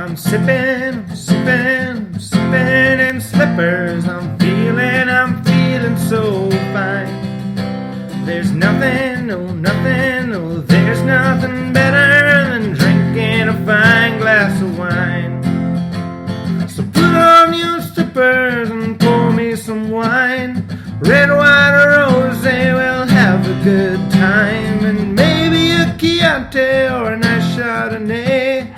I'm sipping in slippers. I'm feeling so fine. There's nothing, there's nothing better than drinking a fine glass of wine. So put on your slippers and pour me some wine. Red, white, or rose, we'll have a good time. And maybe a Chianti or a nice Chardonnay.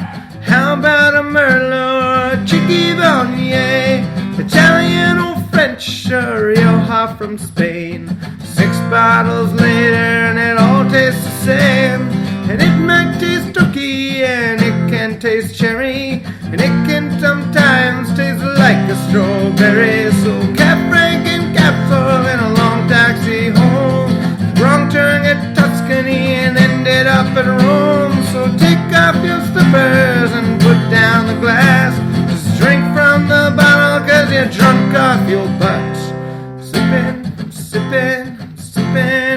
How about a Merlot or a cheeky Viognier? Italian or French or Rioja from Spain. 6 bottles later and it all tastes the same. And it might taste turkey and it can taste cherry. And it can sometimes taste like a strawberry. So Cap Frank and Capsule in a long taxi home. Wrong turn at Tuscany and ended up at Rome. So take off your slippers and put down the glass. Just drink from the bottle cause you're drunk off your butt. Sippin'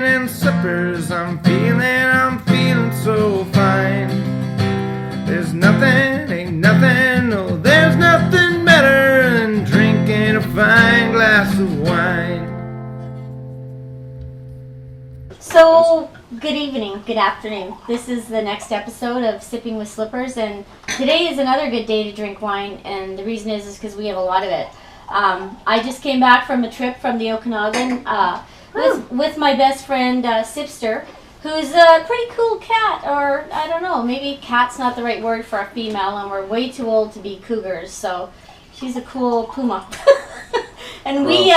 in slippers. I'm feeling so fine. There's nothing, ain't nothing, no, there's nothing better than drinking a fine glass of wine. So, good evening, good afternoon. This is the next episode of Sipping with Slippers, and today is another good day to drink wine, and the reason is because we have a lot of it. I just came back from a trip from the Okanagan with my best friend Hipster, who's a pretty cool cat, or I don't know, maybe cat's not the right word for a female, and we're way too old to be cougars, so she's a cool puma. And we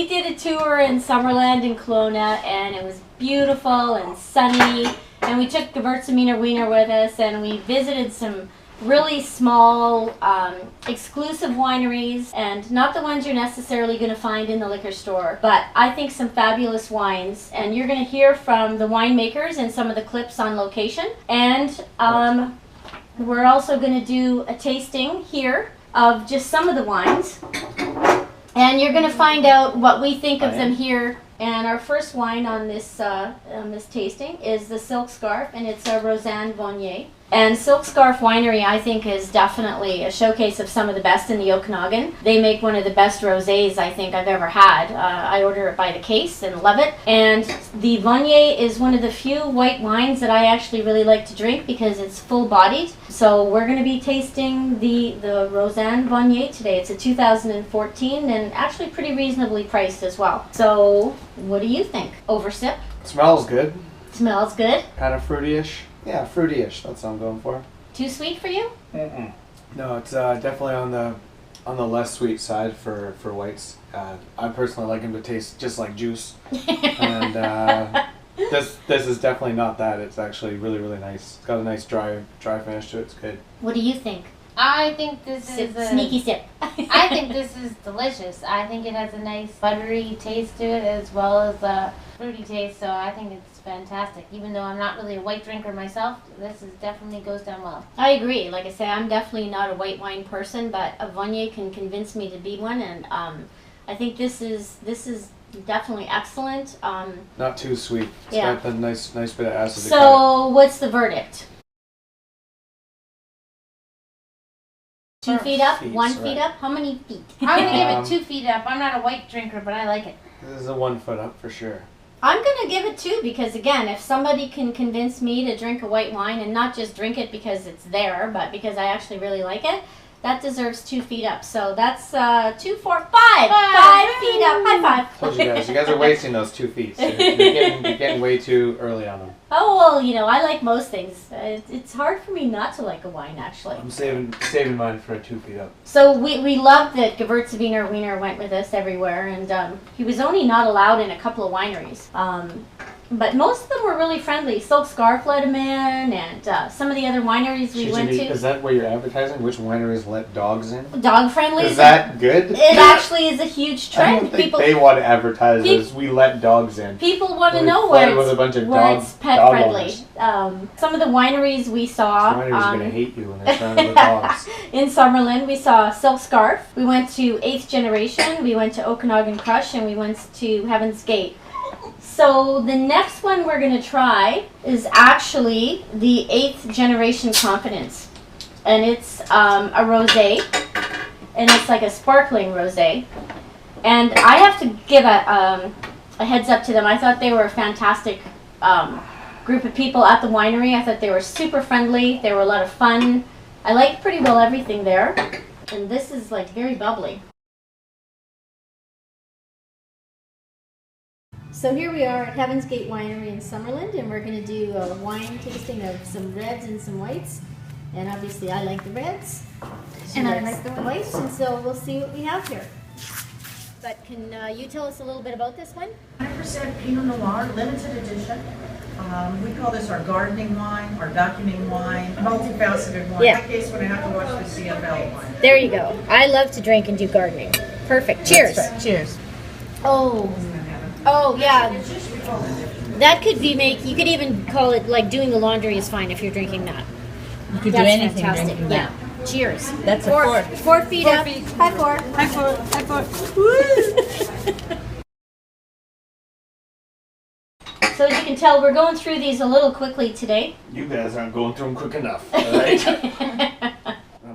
did a tour in Summerland and Kelowna, and it was beautiful and sunny, and we took Gewürztraminer the Wiener with us, and we visited some really small, exclusive wineries, and not the ones you're necessarily going to find in the liquor store, but I think some fabulous wines, and you're going to hear from the winemakers and some of the clips on location, and we're also going to do a tasting here of just some of the wines, and you're going to find out what we think of them here. And our first wine on this tasting is the Silkscarf, and it's a Roussanne Viognier. And Silkscarf Winery, I think, is definitely a showcase of some of the best in the Okanagan. They make one of the best rosés I think I've ever had. I order it by the case and love it. And the Viognier is one of the few white wines that I actually really like to drink because it's full-bodied. So we're going to be tasting the Roussanne Viognier today. It's a 2014 and actually pretty reasonably priced as well. So what do you think? Oversip? Smells good. Smells good? Kind of fruity-ish. Yeah, fruity-ish. That's what I'm going for. Too sweet for you? Mm-mm. No, it's definitely on the less sweet side for whites. I personally like them to taste just like juice, and this is definitely not that. It's actually really, really nice. It's got a nice dry finish to it. It's good. What do you think? I think this is a sneaky sip. I think this is delicious. I think it has a nice buttery taste to it as well as a fruity taste, so I think it's fantastic. Even though I'm not really a white drinker myself, this is definitely goes down well. I agree. Like I say, I'm definitely not a white wine person, but a Viognier can convince me to be one, and I think this is definitely excellent. Not too sweet. It's got a nice bit of acid. So what's the verdict? 2 feet up? 1 feet up? How many feet? I'm going to give it 2 feet up. I'm not a white drinker, but I like it. This is a 1 foot up for sure. I'm going to give it 2 because, again, if somebody can convince me to drink a white wine and not just drink it because it's there, but because I actually really like it, that deserves 2 feet up. So that's 2, 4, 5. 5 feet up. High five. Told you guys are wasting those 2 feet. So you're getting way too early on them. Oh, well, you know, I like most things. It's hard for me not to like a wine, actually. I'm saving mine for a 2 feet up. So we love that Gewürztraminer the Wiener went with us everywhere, and he was only not allowed in a couple of wineries. But most of them were really friendly. Silkscarf let him in, and some of the other wineries we went to. Is that what you're advertising? Which wineries let dogs in? Dog friendly. Is that good? It actually is a huge trend. I don't think they want to advertise as we let dogs in. People want to know where it's pet friendly. Some of the wineries we saw. Wineries are going to hate you when they're surrounded with dogs. In Summerland, we saw Silkscarf. We went to 8th Generation. We went to Okanagan Crush, and we went to Heavens Gate. So the next one we're going to try is actually the 8th Generation Confidence. And it's a rosé. And it's like a sparkling rosé. And I have to give a heads up to them. I thought they were a fantastic group of people at the winery. I thought they were super friendly. They were a lot of fun. I liked pretty well everything there. And this is like very bubbly. So here we are at Heavens Gate Winery in Summerland, and we're going to do a wine tasting of some reds and some whites. And obviously I like the reds, and I like the whites, and so we'll see what we have here. But can you tell us a little bit about this one? 100% Pinot Noir, limited edition. We call this our gardening wine, our documenting wine, multifaceted wine. Yeah. In case when I have to watch the CFL wine. There you go. I love to drink and do gardening. Perfect. Cheers. Cheers. Oh, yeah. That could be you could even call it like doing the laundry is fine if you're drinking that. You could That's do anything fantastic. drinking that. Yeah. Cheers. That's a four. 4 feet up. High four. High four. High four. So as you can tell, we're going through these a little quickly today. You guys aren't going through them quick enough. All right. I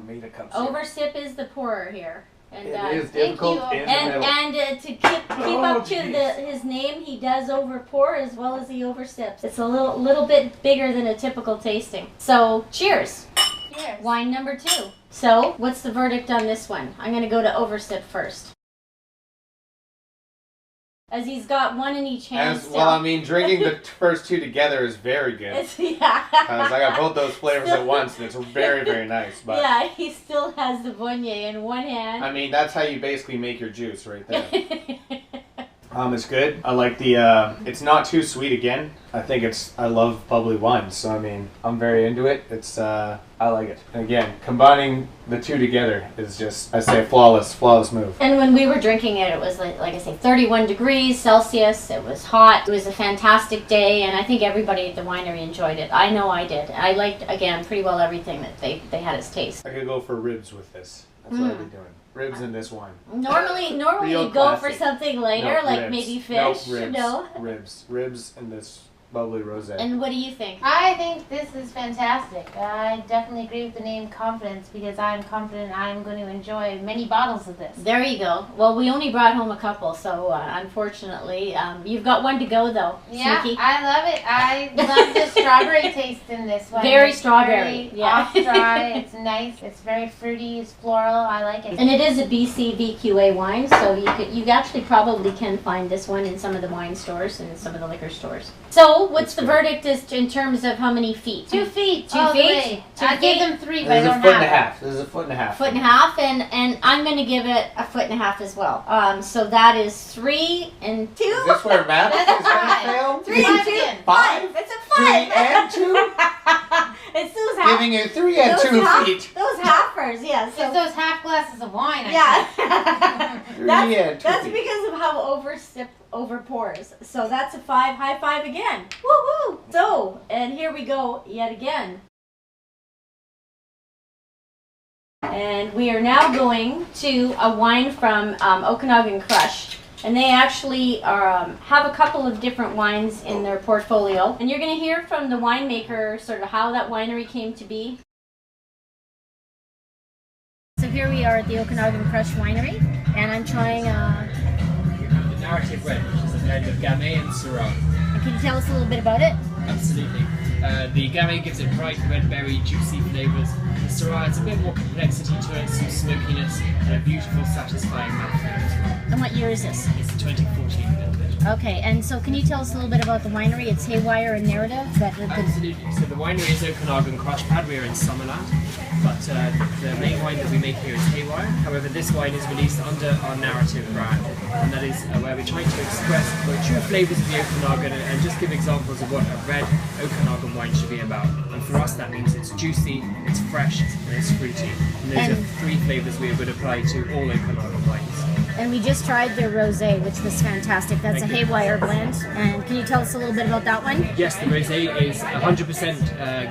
made a cup. Oversip is the pourer here. And, It is difficult you. in the middle. and to keep up to jeez. his name, he does over pour as well as he oversips. It's a little bit bigger than a typical tasting. So cheers. Cheers. Wine number 2. So what's the verdict on this one? I'm going to go to oversip first. As he's got one in each hand still. Well, I mean, drinking the first two together is very good. Yeah. Because I got both those flavors at once, and it's very, very nice. But Yeah, he still has the Viognier in one hand. I mean, that's how you basically make your juice right there. It's good. I like the, it's not too sweet again. I love bubbly wines, so I mean, I'm very into it. I like it. And again, combining the two together is just, I say, flawless move. And when we were drinking it, it was like I say, 31 degrees Celsius. It was hot. It was a fantastic day, and I think everybody at the winery enjoyed it. I know I did. I liked, again, pretty well everything that they had us taste. I could go for ribs with this. That's what I'd be doing. Ribs in this wine. Normally Real you go for classic. something lighter, No, like ribs. maybe fish. No, ribs in this bubbly rosé. And what do you think? I think this is fantastic. I definitely agree with the name Confidence because I'm confident I'm going to enjoy many bottles of this. There you go. Well, we only brought home a couple, so unfortunately, you've got one to go though. Yeah, Sneaky. I love it. I love the strawberry taste in this one. Very It's strawberry, Very yeah. off dry. It's nice. It's very fruity. It's floral. I like it. And it is a BC VQA wine, so you actually probably can find this one in some of the wine stores and some of the liquor stores. So, what's the verdict as in terms of how many feet? 2 feet. 2 all the feet? way. 2 I give feet? them 3, but This I is a don't foot and a have half. This is a foot and a half. Foot and a half, and I'm going to give it a foot and a half as well. So that is 3 and 2. Is this where math is going to fail? 3 and 2. Again. 5? It's a 3 5. and 2? It's those half. Giving you 3 and 2 feet. Those halfers, yeah. It's So those half glasses of wine. yeah. 3 and 2 That's feet. because of how over pours. So that's a 5. High five again. Woohoo! So, and here we go yet again. And we are now going to a wine from Okanagan Crush. And they actually have a couple of different wines in their portfolio. And you're going to hear from the winemaker sort of how that winery came to be. So here we are at the Okanagan Crush Winery. And I'm trying The narrative red, which is a blend of Gamay and Syrah. and can you tell us a little bit about it? Absolutely. The Gamay gives it bright red berry, juicy flavours. The Syrah has a bit more complexity to it, some smokiness, and a beautiful, satisfying mouthfeel as well. And what year is this? It's a 2014 vintage. Okay, and so can you tell us a little bit about the winery? It's Haywire and Narrative. Absolutely. So the winery is Okanagan Crush Pad. We're in Summerland, but the main wine that we make here is Haywire. However, this wine is released under our narrative brand, and that is where we're trying to express the true flavours of the Okanagan and just give examples of what a red Okanagan wine should be about. And for us, that means it's juicy, it's fresh, and it's fruity. And those are 3 flavours we would apply to all Okanagan wines. And we just tried their rosé, which was fantastic. That's Thank a you. Haywire blend. And can you tell us a little bit about that one? Yes, the rosé is 100%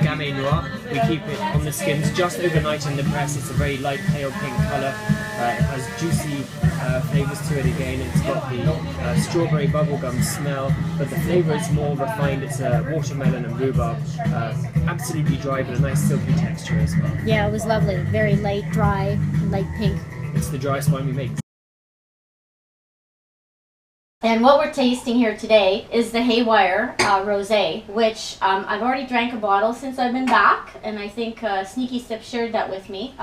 Gamay Noir. We keep it on the skins just overnight in the press. It's a very light pale pink colour. It has juicy flavours to it again. It's got the strawberry bubblegum smell, but the flavour is more refined. It's watermelon and rhubarb. Absolutely dry, but a nice silky texture as well. Yeah, it was lovely. Very light, dry, light pink. It's the driest wine we make. And what we're tasting here today is the Haywire Rose, which I've already drank a bottle since I've been back, and I think Sneaky Sip shared that with me.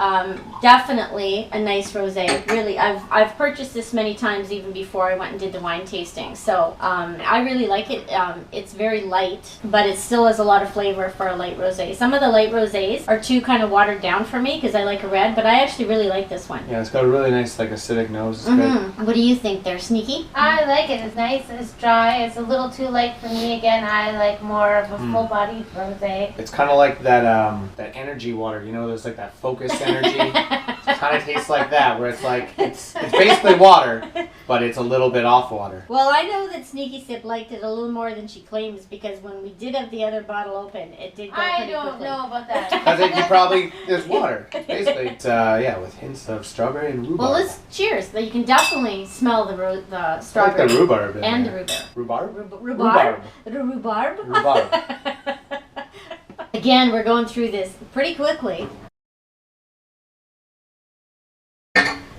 Definitely a nice rosé. Really, I've purchased this many times even before I went and did the wine tasting. So I really like it. It's very light, but it still has a lot of flavor for a light rosé. Some of the light rosés are too kind of watered down for me because I like a red, but I actually really like this one. Yeah, it's got a really nice like acidic nose. It's good. What do you think there, Sneaky? I like it. It's nice, it's dry, it's a little too light for me. Again, I like more of a full-bodied rosé. It's kind of like that that energy water, you know, there's like that focused energy. It kind of tastes like that, where it's like, it's basically water, but it's a little bit off water. Well, I know that Sneaky Sip liked it a little more than she claims, because when we did have the other bottle open, it did go pretty I don't quickly. know about that. Because there's water, basically. It's, yeah, with hints of strawberry and rhubarb. Well, let's cheers. You can definitely smell the I strawberry. like the rhubarb in and the there. rhubarb. Rhubarb? Rhubarb? The rhubarb? Rhubarb. Again, we're going through this pretty quickly.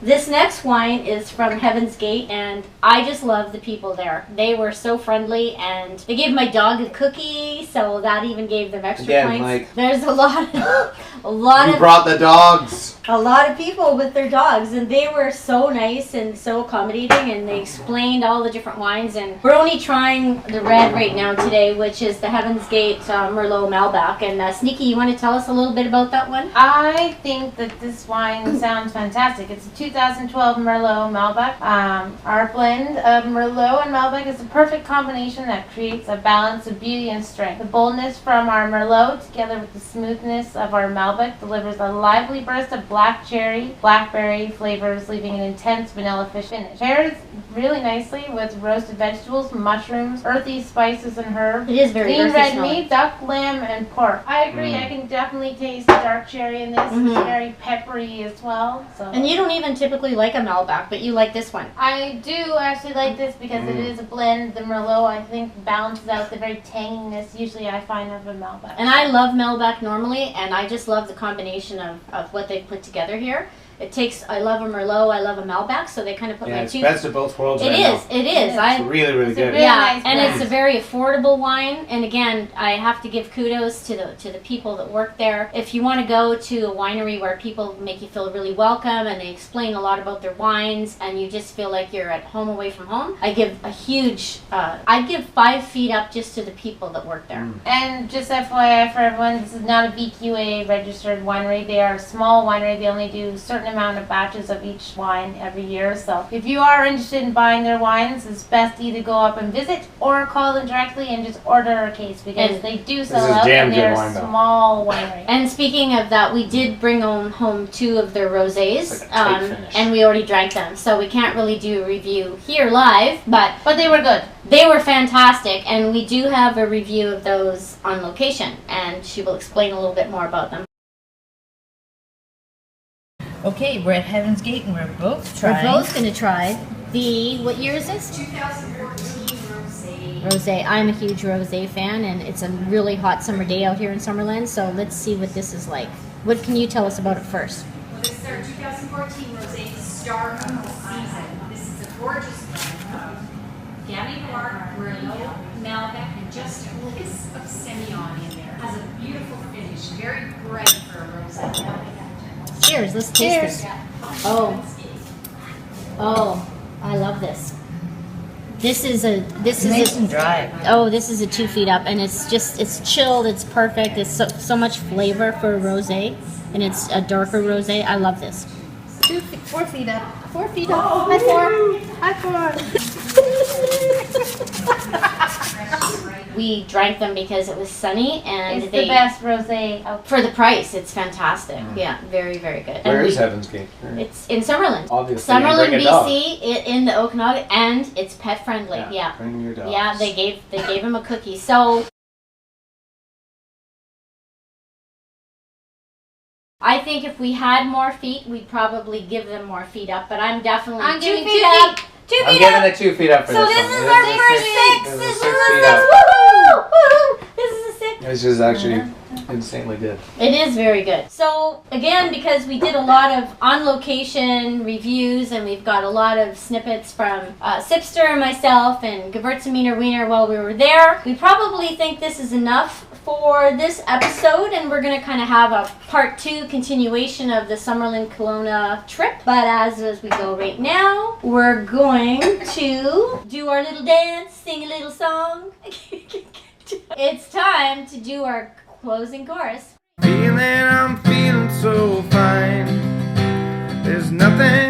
This next wine is from Heavens Gate, and I just love the people there. They were so friendly, and they gave my dog a cookie, so that even gave them extra Again, points. like, there's a lot You brought the dogs. a lot of people with their dogs, and they were so nice and so accommodating, and they explained all the different wines. And we're only trying the red right now today, which is the Heavens Gate Merlot Malbec. And Sneaky, you want to tell us a little bit about that one? I think that this wine sounds fantastic. It's a 2012 Merlot Malbec. Our blend of Merlot and Malbec is a perfect combination that creates a balance of beauty and strength. The boldness from our Merlot, together with the smoothness of our Malbec, delivers a lively burst of black cherry, blackberry flavors, leaving an intense vanilla fish finish. Pairs really nicely with roasted vegetables, mushrooms, earthy spices and herbs. It is very Lean earthy red smelling. meat, duck, lamb, and pork. I agree. I can definitely taste the dark cherry in this. It's very peppery as well. So. And you don't even typically like a Malbec, but you like this one. I do actually like this because it is a blend. The Merlot, I think, balances out the very tanginess usually I find of a Malbec. And I love Malbec normally, and I just love the combination of what they put together here. I love a Merlot, I love a Malbec, so they kind of put Yeah, my it's two. best of both worlds. It right is. now. It is. It's really, really good. Really nice and blend. it's a very affordable wine. And again, I have to give kudos to the people that work there. If you want to go to a winery where people make you feel really welcome and they explain a lot about their wines, and you just feel like you're at home away from home, I give a huge. I'd give 5 feet up just to the people that work there. And just FYI for everyone, this is not a VQA registered winery. They are a small winery. They only do a certain amount of batches of each wine every year. So if you are interested in buying their wines, it's best to either go up and visit or call them directly and just order a case, because And they do is sell out damn and good they're wine, a though. small winery. And speaking of that, we did bring home 2 of their rosés, It's like a tight finish. and we already drank them, so we can't really do a review here live, but But they were good. they were fantastic, and we do have a review of those on location, and she will explain a little bit more about them. Okay, we're at Heaven's Gate and we're both trying. We're both going to try the, what year is this? 2014 Rosé. Rosé. I'm a huge rosé fan, and it's a really hot summer day out here in Summerland, so let's see what this is like. What can you tell us about it first? Well, this is our 2014 Rosé, star of the season. This is a gorgeous blend of Gamay Noir, Merlot, Malbec, and just a hiss of Semillon in there. Has a beautiful finish, very bright for a rosé. Cheers, let's taste this. Oh, I love this. This is Nice and dry. this is a 2 feet up, and it's chilled, it's perfect, it's so much flavor for a rosé, and it's a darker rosé. I love this. 4 feet up. 4 feet up. Hi, 4. Hi, 4. We drank them because it was sunny, and It's the best rosé out for the price, it's fantastic. Yeah, very, very good. Where And is Heaven's Gate? It's in Summerland. Obviously, Summerland, bring a dog. BC, in the Okanagan, and it's pet friendly. Yeah. Bring your dogs. Yeah, they gave him a cookie. So I think if we had more feet, we'd probably give them more feet up, but I'm definitely I'm 2 giving feet 2 up. feet. 2 I'm feet giving up. it 2 feet up for So this this one. is It our a first 6. This is This a is 6 a feet 6. up. Woohoo! Woohoo! This is a 6. Which is actually insanely good. It is very good. So again, because we did a lot of on-location reviews and we've got a lot of snippets from Hipster and myself and Gewürztraminer Wiener while we were there, we probably think this is enough for this episode, and we're going to kind of have a part 2 continuation of the Summerland Kelowna trip. But as we go right now, we're going to do our little dance, sing a little song. It's time to do our closing chorus. I'm feeling so fine. There's nothing